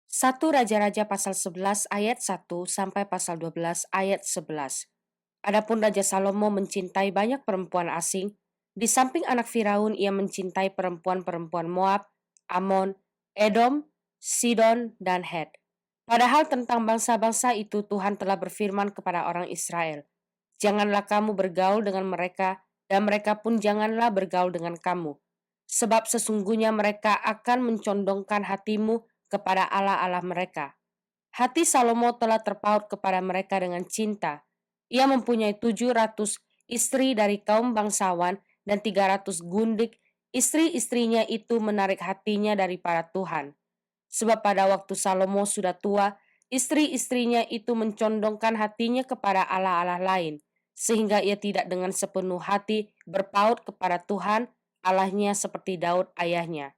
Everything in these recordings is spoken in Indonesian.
1 Raja-Raja pasal 11 ayat 1 sampai pasal 12 ayat 11. Adapun Raja Salomo mencintai banyak perempuan asing, di samping anak Firaun ia mencintai perempuan-perempuan Moab, Amon, Edom, Sidon, dan Het. Padahal tentang bangsa-bangsa itu Tuhan telah berfirman kepada orang Israel, "Janganlah kamu bergaul dengan mereka, dan mereka pun janganlah bergaul dengan kamu. Sebab sesungguhnya mereka akan mencondongkan hatimu kepada Allah-Allah mereka." Hati Salomo telah terpaut kepada mereka dengan cinta. Ia mempunyai 700 istri dari kaum bangsawan dan 300 gundik. Istri-istrinya itu menarik hatinya daripada Tuhan. Sebab pada waktu Salomo sudah tua, istri-istrinya itu mencondongkan hatinya kepada Allah-Allah lain, sehingga ia tidak dengan sepenuh hati berpaut kepada Tuhan Allahnya seperti Daud ayahnya.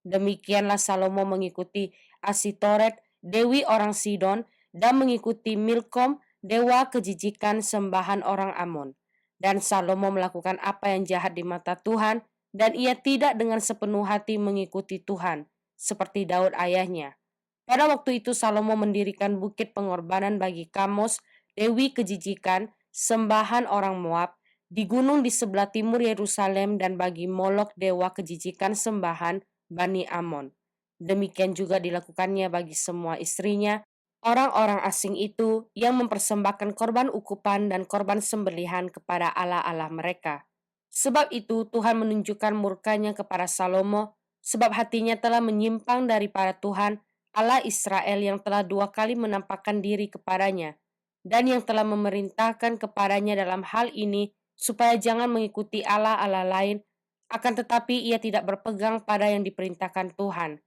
Demikianlah Salomo mengikuti Asitoret, dewi orang Sidon, dan mengikuti Milkom, dewa kejijikan sembahan orang Amon. Dan Salomo melakukan apa yang jahat di mata Tuhan, dan ia tidak dengan sepenuh hati mengikuti Tuhan, seperti Daud ayahnya. Pada waktu itu Salomo mendirikan bukit pengorbanan bagi Kamos, dewi kejijikan, sembahan orang Moab, di gunung di sebelah timur Yerusalem, dan bagi Molok dewa kejijikan sembahan Bani Amon. Demikian juga dilakukannya bagi semua istrinya, orang-orang asing itu yang mempersembahkan korban ukupan dan korban sembelihan kepada Allah-Allah mereka. Sebab itu Tuhan menunjukkan murkanya kepada Salomo, sebab hatinya telah menyimpang daripada Tuhan, Allah Israel yang telah 2 kali menampakkan diri kepadanya, dan yang telah memerintahkan kepadanya dalam hal ini, supaya jangan mengikuti Allah-Allah lain, akan tetapi ia tidak berpegang pada yang diperintahkan Tuhan.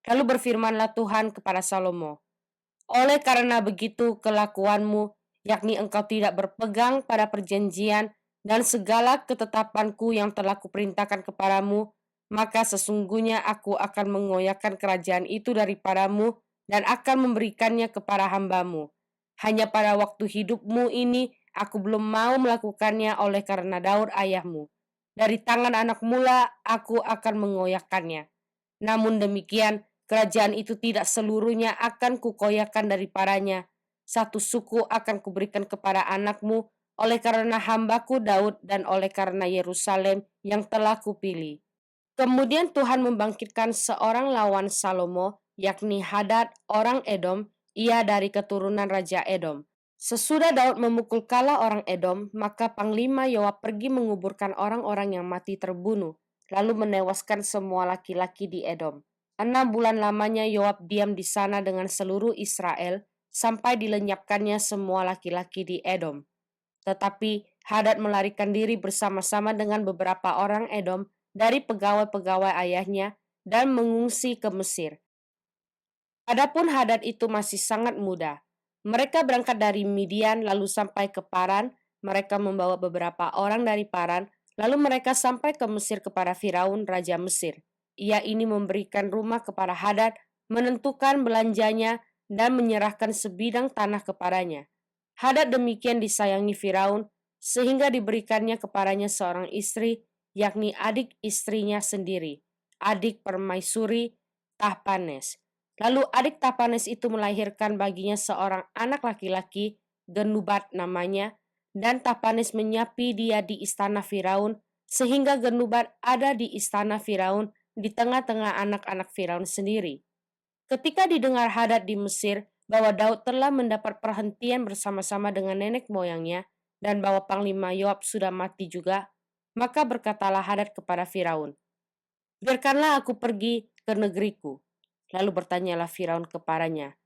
Lalu berfirmanlah Tuhan kepada Salomo, "Oleh karena begitu kelakuanmu, yakni engkau tidak berpegang pada perjanjian dan segala ketetapanku yang telah kuperintahkan kepadamu, maka sesungguhnya aku akan mengoyakkan kerajaan itu daripadamu dan akan memberikannya kepada hambamu. Hanya pada waktu hidupmu ini aku belum mau melakukannya oleh karena Daud ayahmu. Dari tangan anak mula aku akan mengoyakkannya. Namun demikian, kerajaan itu tidak seluruhnya akan kukoyakkan daripadanya. Satu suku akan kuberikan kepada anakmu oleh karena hambaku Daud dan oleh karena Yerusalem yang telah kupilih." Kemudian Tuhan membangkitkan seorang lawan Salomo, yakni Hadad orang Edom, ia dari keturunan Raja Edom. Sesudah Daud memukul kalah orang Edom, maka Panglima Yoab pergi menguburkan orang-orang yang mati terbunuh, lalu menewaskan semua laki-laki di Edom. 6 bulan lamanya Yoab diam di sana dengan seluruh Israel, sampai dilenyapkannya semua laki-laki di Edom. Tetapi Hadad melarikan diri bersama-sama dengan beberapa orang Edom dari pegawai-pegawai ayahnya dan mengungsi ke Mesir. Adapun Hadad itu masih sangat muda. Mereka berangkat dari Midian lalu sampai ke Paran. Mereka membawa beberapa orang dari Paran, lalu mereka sampai ke Mesir kepada Firaun, Raja Mesir. Ia ini memberikan rumah kepada Hadad, menentukan belanjanya, dan menyerahkan sebidang tanah kepadanya. Hadad demikian disayangi Firaun, sehingga diberikannya kepadanya seorang istri, yakni adik istrinya sendiri, adik permaisuri Tahpanes. Lalu adik Tapanes itu melahirkan baginya seorang anak laki-laki, Genubat namanya, dan Tapanes menyapi dia di istana Firaun, sehingga Genubat ada di istana Firaun di tengah-tengah anak-anak Firaun sendiri. Ketika didengar Hadad di Mesir bahwa Daud telah mendapat perhentian bersama-sama dengan nenek moyangnya, dan bahwa Panglima Yoab sudah mati juga, maka berkatalah Hadad kepada Firaun, "Biarkanlah aku pergi ke negeriku." Lalu bertanyalah Firaun kepadanya,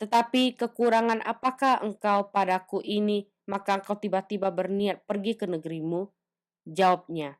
"Tetapi kekurangan apakah engkau padaku ini, maka engkau tiba-tiba berniat pergi ke negerimu?" Jawabnya,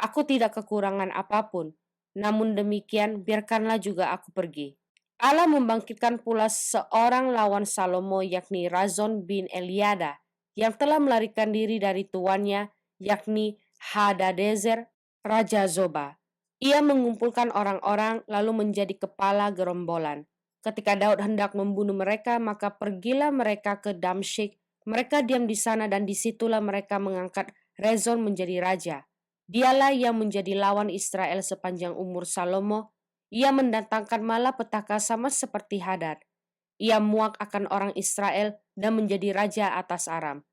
"Aku tidak kekurangan apapun, namun demikian biarkanlah juga aku pergi." Allah membangkitkan pula seorang lawan Salomo, yakni Razon bin Eliada, yang telah melarikan diri dari tuannya, yakni Hadadezer, Raja Zoba. Ia mengumpulkan orang-orang lalu menjadi kepala gerombolan. Ketika Daud hendak membunuh mereka, maka pergilah mereka ke Damsyik. Mereka diam di sana dan disitulah mereka mengangkat Rezon menjadi raja. Dialah yang menjadi lawan Israel sepanjang umur Salomo. Ia mendatangkan malapetaka sama seperti Hadad. Ia muak akan orang Israel dan menjadi raja atas Aram.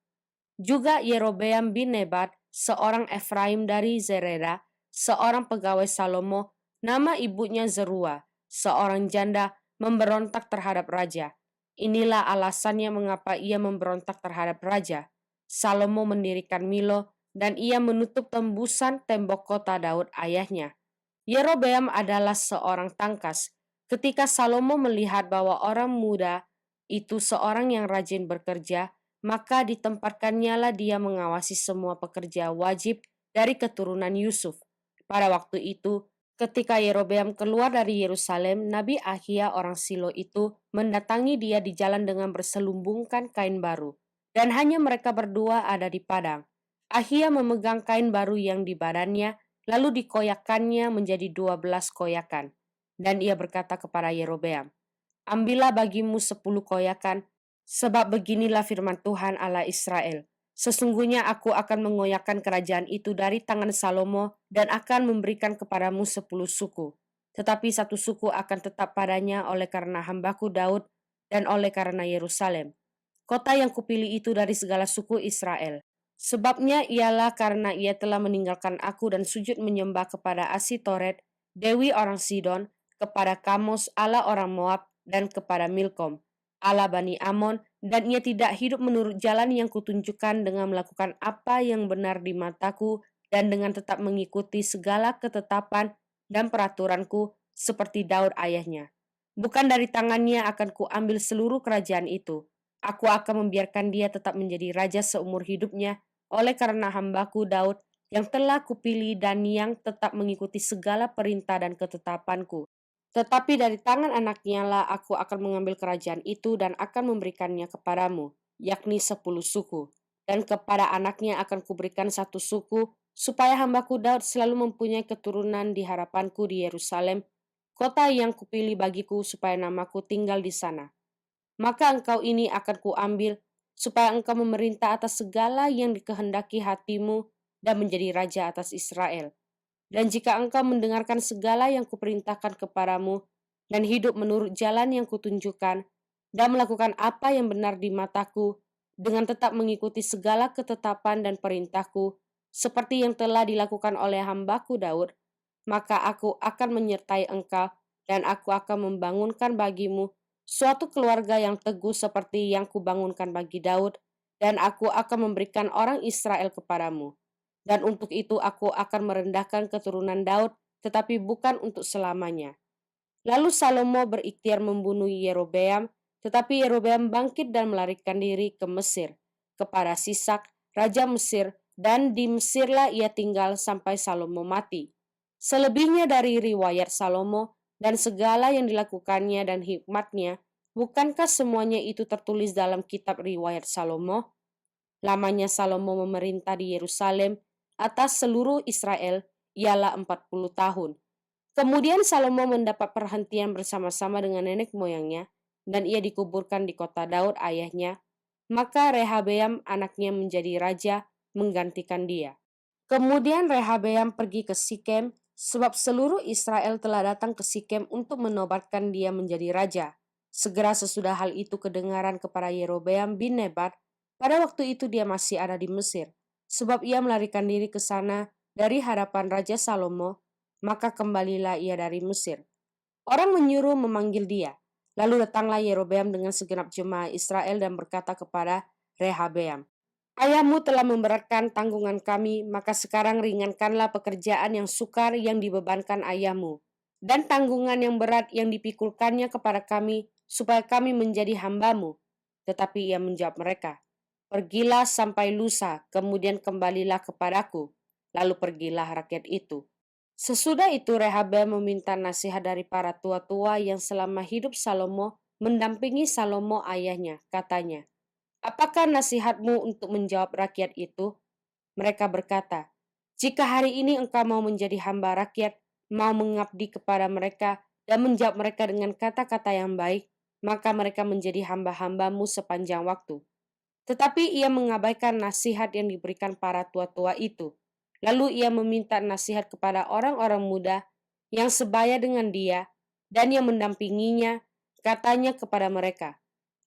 Juga Yerobeam bin Nebat, seorang Efraim dari Zereda, seorang pegawai Salomo, nama ibunya Zerua, seorang janda, memberontak terhadap raja. Inilah alasannya mengapa ia memberontak terhadap raja. Salomo mendirikan Milo, dan ia menutup tembusan tembok kota Daud ayahnya. Yerobeam adalah seorang tangkas. Ketika Salomo melihat bahwa orang muda itu seorang yang rajin bekerja, maka ditempatkannya lah dia mengawasi semua pekerja wajib dari keturunan Yusuf. Pada waktu itu, ketika Yerobeam keluar dari Yerusalem, Nabi Ahia orang Silo itu mendatangi dia di jalan dengan berselumbungkan kain baru, dan hanya mereka berdua ada di padang. Ahia memegang kain baru yang di badannya, lalu dikoyakkannya menjadi 12 koyakan. Dan ia berkata kepada Yerobeam, "Ambillah bagimu 10 koyakan, sebab beginilah firman Tuhan Allah Israel. Sesungguhnya aku akan mengoyakkan kerajaan itu dari tangan Salomo dan akan memberikan kepadamu 10 suku. Tetapi satu suku akan tetap padanya oleh karena hambaku Daud dan oleh karena Yerusalem. Kota yang kupilih itu dari segala suku Israel. Sebabnya ialah karena ia telah meninggalkan aku dan sujud menyembah kepada Asitoret, Dewi orang Sidon, kepada Kamos, Allah orang Moab, dan kepada Milkom, Allah Bani Amon, dan ia tidak hidup menurut jalan yang kutunjukkan dengan melakukan apa yang benar di mataku dan dengan tetap mengikuti segala ketetapan dan peraturanku seperti Daud ayahnya. Bukan dari tangannya akan kuambil seluruh kerajaan itu. Aku akan membiarkan dia tetap menjadi raja seumur hidupnya oleh karena hambaku Daud yang telah kupilih dan yang tetap mengikuti segala perintah dan ketetapanku. Tetapi dari tangan anaknya lah aku akan mengambil kerajaan itu dan akan memberikannya kepadamu, yakni 10 suku. Dan kepada anaknya akan kuberikan satu suku, supaya hambaku Daud selalu mempunyai keturunan di harapanku di Yerusalem, kota yang kupilih bagiku supaya namaku tinggal di sana. Maka engkau ini akan kuambil, supaya engkau memerintah atas segala yang dikehendaki hatimu dan menjadi raja atas Israel. Dan jika engkau mendengarkan segala yang kuperintahkan kepadamu, dan hidup menurut jalan yang kutunjukkan, dan melakukan apa yang benar di mataku, dengan tetap mengikuti segala ketetapan dan perintahku, seperti yang telah dilakukan oleh hambaku Daud, maka aku akan menyertai engkau, dan aku akan membangunkan bagimu suatu keluarga yang teguh seperti yang kubangunkan bagi Daud, dan aku akan memberikan orang Israel kepadamu. Dan untuk itu aku akan merendahkan keturunan Daud, tetapi bukan untuk selamanya." Lalu Salomo berikhtiar membunuh Yerobeam, tetapi Yerobeam bangkit dan melarikan diri ke Mesir, kepada Sisak, raja Mesir, dan di Mesirlah ia tinggal sampai Salomo mati. Selebihnya dari riwayat Salomo dan segala yang dilakukannya dan hikmatnya, bukankah semuanya itu tertulis dalam kitab riwayat Salomo? Lamanya Salomo memerintah di Yerusalem atas seluruh Israel ialah 40 tahun. Kemudian Salomo mendapat perhentian bersama-sama dengan nenek moyangnya, dan ia dikuburkan di kota Daud ayahnya. Maka Rehabeam anaknya menjadi raja menggantikan dia. Kemudian Rehabeam pergi ke Sikem, sebab seluruh Israel telah datang ke Sikem untuk menobatkan dia menjadi raja. Segera sesudah hal itu kedengaran kepada Yerobeam bin Nebat, pada waktu itu dia masih ada di Mesir, sebab ia melarikan diri ke sana dari hadapan Raja Salomo, maka kembalilah ia dari Mesir. Orang menyuruh memanggil dia. Lalu datanglah Yerobeam dengan segenap jemaah Israel dan berkata kepada Rehabeam, "Ayahmu telah memberatkan tanggungan kami, maka sekarang ringankanlah pekerjaan yang sukar yang dibebankan ayahmu, dan tanggungan yang berat yang dipikulkannya kepada kami, supaya kami menjadi hambamu." Tetapi ia menjawab mereka, "Pergilah sampai lusa, kemudian kembalilah kepadaku." Lalu pergilah rakyat itu. Sesudah itu Rehabeam meminta nasihat dari para tua-tua yang selama hidup Salomo mendampingi Salomo ayahnya. Katanya, "Apakah nasihatmu untuk menjawab rakyat itu?" Mereka berkata, "Jika hari ini engkau mau menjadi hamba rakyat, mau mengabdi kepada mereka, dan menjawab mereka dengan kata-kata yang baik, maka mereka menjadi hamba-hambamu sepanjang waktu." Tetapi ia mengabaikan nasihat yang diberikan para tua-tua itu. Lalu ia meminta nasihat kepada orang-orang muda yang sebaya dengan dia, dan yang mendampinginya, katanya kepada mereka,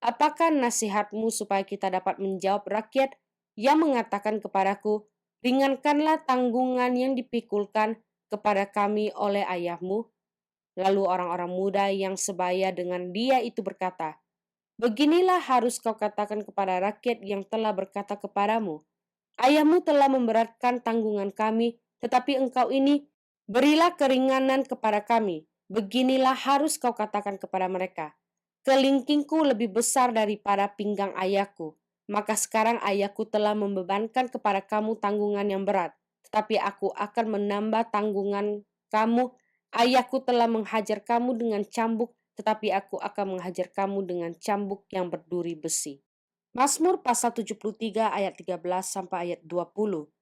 "Apakah nasihatmu supaya kita dapat menjawab rakyat yang mengatakan kepadaku, ringankanlah tanggungan yang dipikulkan kepada kami oleh ayahmu?" Lalu orang-orang muda yang sebaya dengan dia itu berkata, "Beginilah harus kau katakan kepada rakyat yang telah berkata kepadamu, ayahmu telah memberatkan tanggungan kami, tetapi engkau ini berilah keringanan kepada kami. Beginilah harus kau katakan kepada mereka, kelingkingku lebih besar daripada pinggang ayahku. Maka sekarang ayahku telah membebankan kepada kamu tanggungan yang berat, tetapi aku akan menambah tanggungan kamu. Ayahku telah menghajar kamu dengan cambuk, tetapi aku akan menghajar kamu dengan cambuk yang berduri besi." Mazmur pasal 73 ayat 13 sampai ayat 20.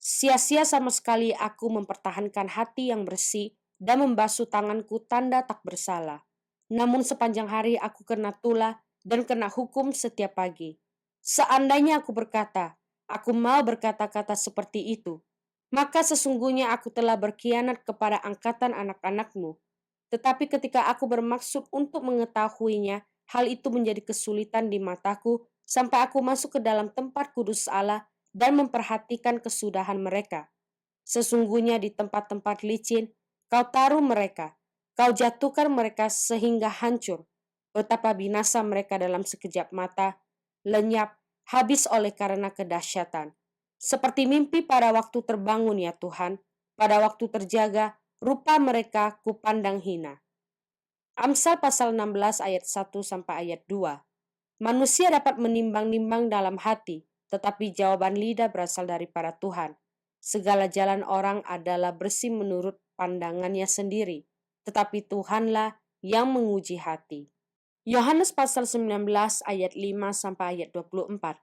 Sia-sia sama sekali aku mempertahankan hati yang bersih dan membasuh tanganku tanda tak bersalah. Namun sepanjang hari aku kena tulah dan kena hukum setiap pagi. Seandainya aku berkata, aku mau berkata-kata seperti itu, maka sesungguhnya aku telah berkhianat kepada angkatan anak-anakmu. Tetapi ketika aku bermaksud untuk mengetahuinya, hal itu menjadi kesulitan di mataku sampai aku masuk ke dalam tempat kudus Allah dan memperhatikan kesudahan mereka. Sesungguhnya di tempat-tempat licin, kau taruh mereka, kau jatuhkan mereka sehingga hancur. Betapa binasa mereka dalam sekejap mata, lenyap, habis oleh karena kedahsyatan. Seperti mimpi pada waktu terbangun ya Tuhan, pada waktu terjaga, rupa mereka kupandang hina. Amsal pasal 16 ayat 1 sampai ayat 2. Manusia dapat menimbang-nimbang dalam hati, tetapi jawaban lidah berasal daripada Tuhan. Segala jalan orang adalah bersih menurut pandangannya sendiri, tetapi Tuhanlah yang menguji hati. Yohanes pasal 19 ayat 5 sampai ayat 24.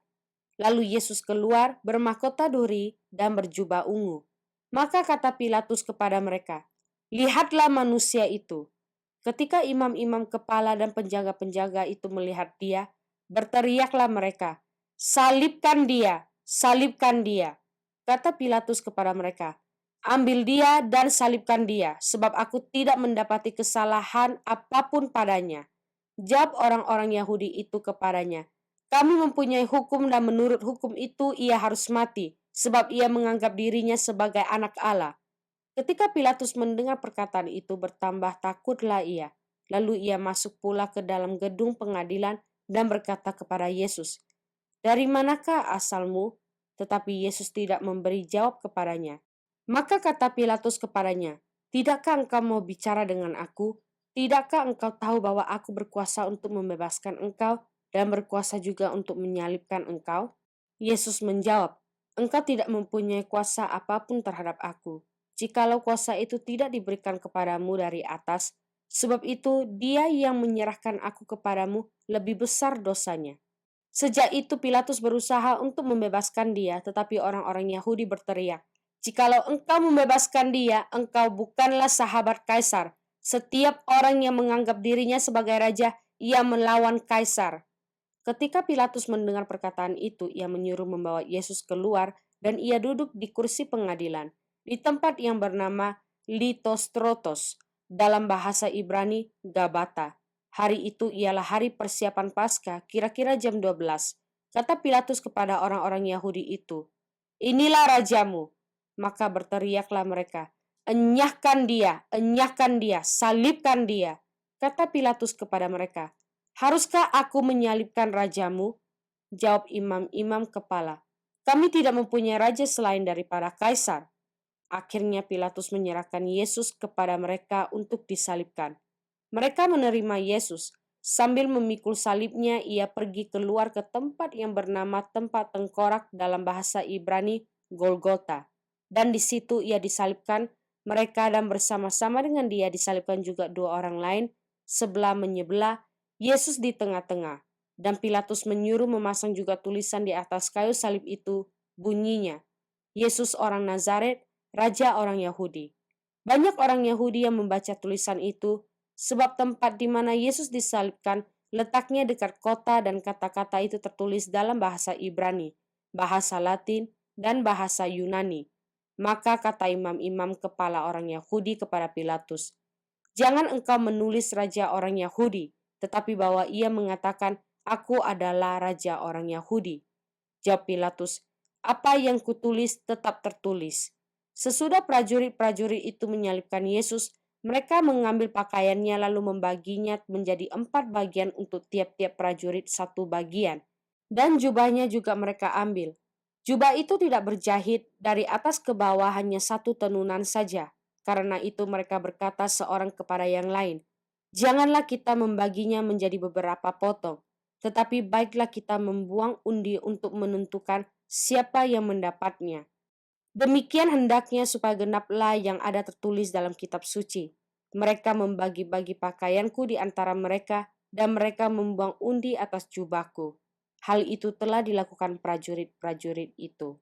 Lalu Yesus keluar bermahkota duri dan berjubah ungu. Maka kata Pilatus kepada mereka, "Lihatlah manusia itu." Ketika imam-imam kepala dan penjaga-penjaga itu melihat dia, berteriaklah mereka, "Salibkan dia, salibkan dia." Kata Pilatus kepada mereka, "Ambil dia dan salibkan dia, sebab aku tidak mendapati kesalahan apapun padanya." Jawab orang-orang Yahudi itu kepadanya, "Kami mempunyai hukum dan menurut hukum itu ia harus mati, sebab ia menganggap dirinya sebagai anak Allah." Ketika Pilatus mendengar perkataan itu, bertambah takutlah ia. Lalu ia masuk pula ke dalam gedung pengadilan dan berkata kepada Yesus, "Dari manakah asalmu?" Tetapi Yesus tidak memberi jawab kepadanya. Maka kata Pilatus kepadanya, "Tidakkah engkau mau bicara dengan aku? Tidakkah engkau tahu bahwa aku berkuasa untuk membebaskan engkau dan berkuasa juga untuk menyalibkan engkau?" Yesus menjawab, "Engkau tidak mempunyai kuasa apapun terhadap aku, jikalau kuasa itu tidak diberikan kepadamu dari atas. Sebab itu dia yang menyerahkan aku kepadamu lebih besar dosanya." Sejak itu Pilatus berusaha untuk membebaskan dia, tetapi orang-orang Yahudi berteriak, "Jikalau engkau membebaskan dia, engkau bukanlah sahabat Kaisar. Setiap orang yang menganggap dirinya sebagai raja, ia melawan Kaisar." Ketika Pilatus mendengar perkataan itu, ia menyuruh membawa Yesus keluar dan ia duduk di kursi pengadilan, di tempat yang bernama Litostrotos, dalam bahasa Ibrani Gabata. Hari itu ialah hari persiapan Paskah, kira-kira jam 12. Kata Pilatus kepada orang-orang Yahudi itu, "Inilah rajamu." Maka berteriaklah mereka, enyahkan dia, salibkan dia." Kata Pilatus kepada mereka, "Haruskah aku menyalibkan rajamu?" Jawab imam-imam kepala, "Kami tidak mempunyai raja selain daripada Kaisar." Akhirnya Pilatus menyerahkan Yesus kepada mereka untuk disalibkan. Mereka menerima Yesus. Sambil memikul salibnya, ia pergi keluar ke tempat yang bernama tempat tengkorak dalam bahasa Ibrani, Golgota. Dan di situ ia disalibkan mereka dan bersama-sama dengan dia disalibkan juga dua orang lain, sebelah menyebelah, Yesus di tengah-tengah. Dan Pilatus menyuruh memasang juga tulisan di atas kayu salib itu, bunyinya, "Yesus orang Nazaret, Raja orang Yahudi." Banyak orang Yahudi yang membaca tulisan itu, sebab tempat di mana Yesus disalibkan letaknya dekat kota dan kata-kata itu tertulis dalam bahasa Ibrani, bahasa Latin, dan bahasa Yunani. Maka kata imam-imam kepala orang Yahudi kepada Pilatus, Jangan engkau menulis raja orang Yahudi, tetapi bahwa ia mengatakan, aku adalah raja orang Yahudi. Jawab Pilatus, apa yang kutulis tetap tertulis. Sesudah prajurit-prajurit itu menyalibkan Yesus, mereka mengambil pakaiannya lalu membaginya menjadi 4 bagian untuk tiap-tiap prajurit 1 bagian. Dan jubahnya juga mereka ambil. Jubah itu tidak berjahit, dari atas ke bawah hanya 1 tenunan saja. Karena itu mereka berkata seorang kepada yang lain, janganlah kita membaginya menjadi beberapa potong, tetapi baiklah kita membuang undi untuk menentukan siapa yang mendapatnya. Demikian hendaknya supaya genaplah yang ada tertulis dalam kitab suci. Mereka membagi-bagi pakaianku di antara mereka, dan mereka membuang undi atas jubahku. Hal itu telah dilakukan prajurit-prajurit itu.